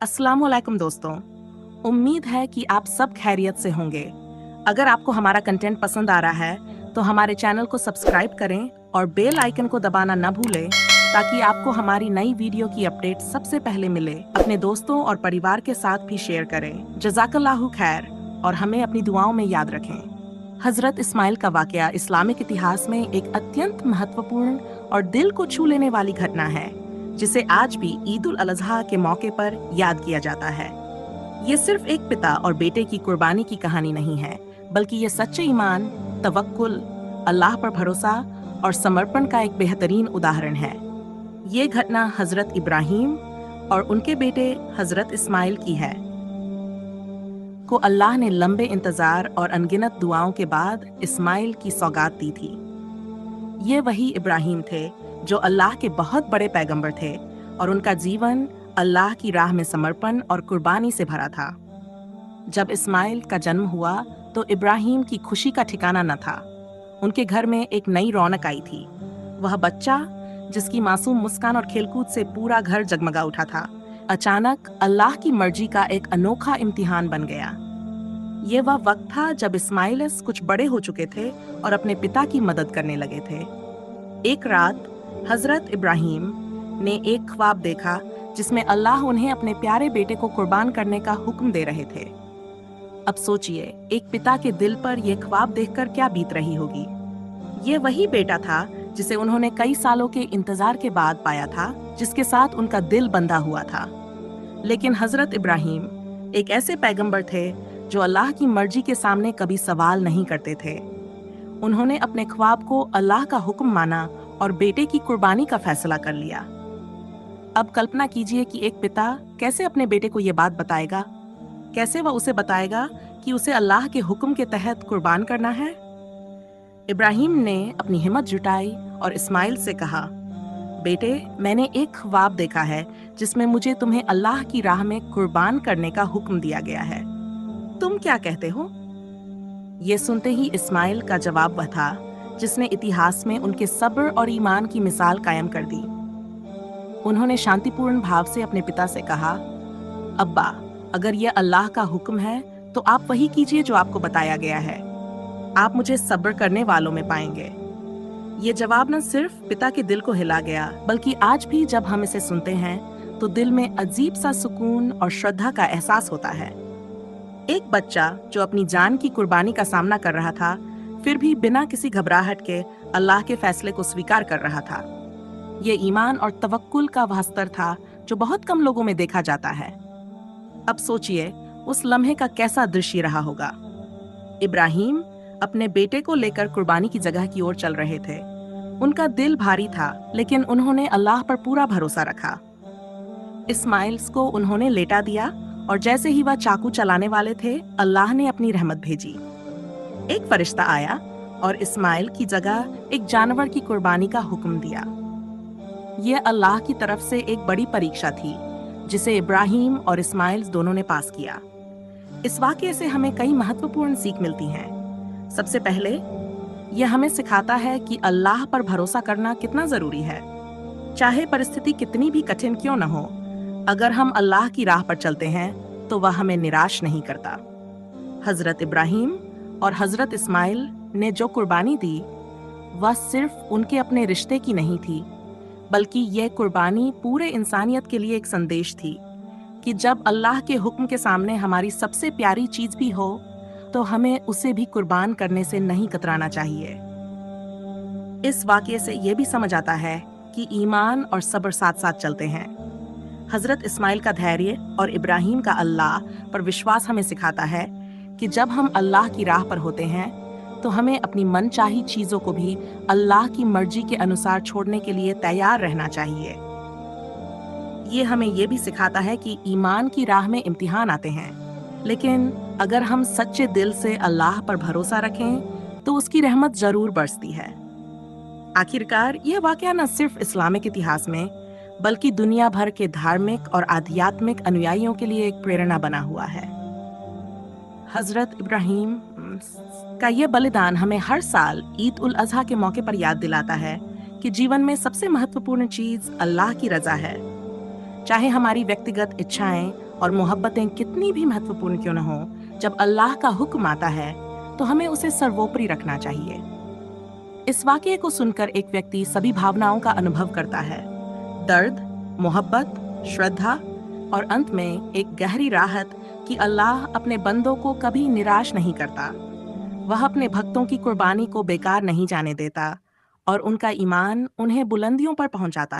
अस्सलाम वालेकुम दोस्तों। उम्मीद है कि आप सब खैरियत से होंगे। अगर आपको हमारा कंटेंट पसंद आ रहा है तो हमारे चैनल को सब्सक्राइब करें और बेल आइकन को दबाना न भूलें ताकि आपको हमारी नई वीडियो की अपडेट सबसे पहले मिले। अपने दोस्तों और परिवार के साथ भी शेयर करें। जज़ाकल्लाहु खैर और हमें अपनी दुआओं में याद रखें। हजरत इस्माइल का वाकया इस्लामिक इतिहास में एक अत्यंत महत्वपूर्ण और दिल को छू लेने वाली घटना है जिसे आज भी ईद उल अज़हा के मौके पर याद किया जाता है। ये सिर्फ एक पिता और बेटे की कुर्बानी की कहानी नहीं है, बल्कि ये सच्चे ईमान, तवक्कुल, अल्लाह पर भरोसा और समर्पण का एक बेहतरीन उदाहरण है। ये घटना हजरत इब्राहिम और उनके बेटे हजरत इस्माइल की है को अल्लाह ने लंबे इंतजार और अनगिनत दुआओं के बाद इस्माइल की सौगात दी थी। ये वही इब्राहिम थे जो अल्लाह के बहुत बड़े पैगंबर थे और उनका जीवन अल्लाह की राह में समर्पण और कुर्बानी से भरा था। जब इस्माइल का जन्म हुआ तो इब्राहिम की खुशी का ठिकाना न था। उनके घर में एक नई रौनक आई थी। वह बच्चा जिसकी मासूम मुस्कान और खेलकूद से पूरा घर जगमगा उठा था, अचानक अल्लाह की मर्जी का एक अनोखा इम्तिहान बन गया। ये वह वक्त था जब इस्माइल कुछ बड़े हो चुके थे और अपने पिता की मदद करने लगे थे। एक रात हजरत इब्राहिम ने एक ख्वाब देखा जिसमें अल्लाह उन्हें अपने प्यारे बेटे को कुर्बान करने का हुक्म दे रहे थे। अब सोचिए, एक पिता के दिल पर यह ख्वाब देखकर क्या बीत रही होगी। ये वही बेटा था जिसे उन्होंने कई सालों के इंतजार के बाद पाया था, जिसके साथ उनका दिल बंधा हुआ था। लेकिन हजरत इब्राहिम एक ऐसे पैगंबर थे जो अल्लाह की मर्जी के सामने कभी सवाल नहीं करते थे। उन्होंने अपने ख्वाब को अल्लाह का हुक्म माना और बेटे की कुर्बानी का फैसला कर लिया। अब कल्पना कीजिए कि एक पिता कैसे अपने बेटे को ये बात बताएगा, कैसे वह उसे बताएगा कि उसे अल्लाह के हुक्म के तहत कुर्बान करना है। इब्राहिम ने अपनी हिम्मत जुटाई और इस्माइल से कहा, बेटे, मैंने एक ख्वाब देखा है जिसमें मुझे तुम्हें अल्लाह की राह में कुर्बान करने का हुक्म दिया गया है। तुम क्या कहते हो? ये सुनते ही इस्माइल का जवाब वह था जिसने इतिहास में उनके सब्र और ईमान की मिसाल कायम कर दी। उन्होंने शांतिपूर्ण भाव से अपने पिता से कहा, अब्बा, अगर यह अल्लाह का हुक्म है तो आप वही कीजिए जो आपको बताया गया है। आप मुझे सब्र करने वालों में पाएंगे। ये जवाब न सिर्फ पिता के दिल को हिला गया, बल्कि आज भी जब हम इसे सुनते हैं तो दिल में अजीब सा सुकून और श्रद्धा का एहसास होता है। एक बच्चा जो अपनी जान की कुर्बानी का सामना कर रहा था, फिर भी बिना किसी घबराहट के अल्लाह के फैसले को स्वीकार कर रहा था। ये ईमान और तवक्कुल का वह स्तर था जो बहुत कम लोगों में देखा जाता है। अब सोचिए, उस लम्हे का कैसा दृश्य रहा होगा। इब्राहिम अपने बेटे को लेकर कुर्बानी की जगह की ओर चल रहे थे। उनका दिल भारी था, लेकिन उन्होंने अल्लाह पर पूरा भरोसा रखा। इस्माइल को उन्होंने लेटा दिया और जैसे ही वह चाकू चलाने वाले थे, अल्लाह ने अपनी रहमत भेजी। एक फरिश्ता आया और इस्माइल की जगह एक जानवर की कुर्बानी का हुक्म दिया। यह अल्लाह की तरफ से एक बड़ी परीक्षा थी जिसे इब्राहिम और इस्माइल दोनों ने पास किया। इस वाकये से हमें कई महत्वपूर्ण सीख मिलती हैं। सबसे पहले यह हमें सिखाता है कि अल्लाह पर भरोसा करना कितना जरूरी है। चाहे परिस्थिति कितनी भी कठिन क्यों न हो, अगर हम अल्लाह की राह पर चलते हैं तो वह हमें निराश नहीं करता। हजरत इब्राहिम और हजरत इस्माइल ने जो कुर्बानी दी, वह सिर्फ उनके अपने रिश्ते की नहीं थी, बल्कि यह कुर्बानी पूरे इंसानियत के लिए एक संदेश थी कि जब अल्लाह के हुक्म के सामने हमारी सबसे प्यारी चीज भी हो तो हमें उसे भी कुर्बान करने से नहीं कतराना चाहिए। इस वाकये से यह भी समझ आता है कि ईमान और सब्र साथ साथ चलते हैं। हजरत इस्माइल का धैर्य और इब्राहिम का अल्लाह पर विश्वास हमें सिखाता है कि जब हम अल्लाह की राह पर होते हैं तो हमें अपनी मनचाही चीजों को भी अल्लाह की मर्जी के अनुसार छोड़ने के लिए तैयार रहना चाहिए। ये हमें ये भी सिखाता है कि ईमान की राह में इम्तिहान आते हैं, लेकिन अगर हम सच्चे दिल से अल्लाह पर भरोसा रखें तो उसकी रहमत जरूर बरसती है। आखिरकार यह वाकया न सिर्फ इस्लामिक इतिहास में, बल्कि दुनिया भर के धार्मिक और आध्यात्मिक अनुयायियों के लिए एक प्रेरणा बना हुआ है। हजरत इब्राहिम का यह बलिदान हमें हर साल ईद उल अज़हा के मौके पर याद दिलाता है कि जीवन में सबसे महत्वपूर्ण चीज अल्लाह की रजा है। चाहे हमारी व्यक्तिगत इच्छाएं اور محبتیں کتنی بھی مہتوپورن کیوں نہ ہوں، جب اللہ کا حکم آتا ہے تو ہمیں اسے سرووپری رکھنا چاہیے۔ اس واقعے کو سن کر ایک ویکتی سبھی بھاوناؤں کا انوبھو کرتا ہے: درد، محبت، شردھا اور انت میں ایک گہری راحت کہ اللہ اپنے بندوں کو کبھی نراش نہیں کرتا۔ وہ اپنے بھکتوں کی قربانی کو بیکار نہیں جانے دیتا اور ان کا ایمان انہیں بلندیوں پر پہنچاتا ہے۔